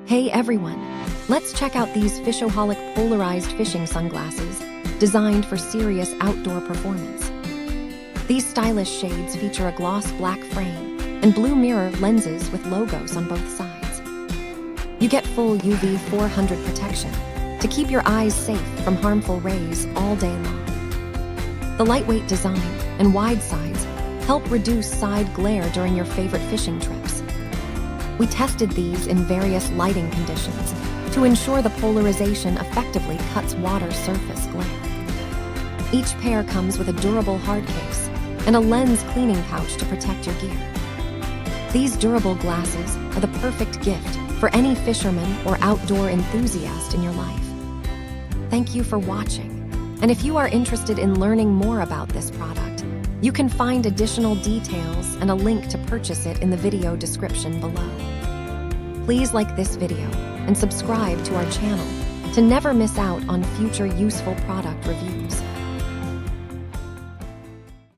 Hey everyone, let's check out these Fishoholic Polarized Fishing Sunglasses, designed for serious outdoor performance. These stylish shades feature a gloss black frame and blue mirror lenses with logos on both sides. You get full UV 400 protection to keep your eyes safe from harmful rays all day long. The lightweight design and wide sides help reduce side glare during your favorite fishing trips. We tested these in various lighting conditions to ensure the polarization effectively cuts water surface glare. Each pair comes with a durable hard case and a lens cleaning pouch to protect your gear. These durable glasses are the perfect gift for any fisherman or outdoor enthusiast in your life. Thank you for watching, and if you are interested in learning more about this product, you can find additional details and a link to purchase it in the video description below. Please like this video and subscribe to our channel to never miss out on future useful product reviews.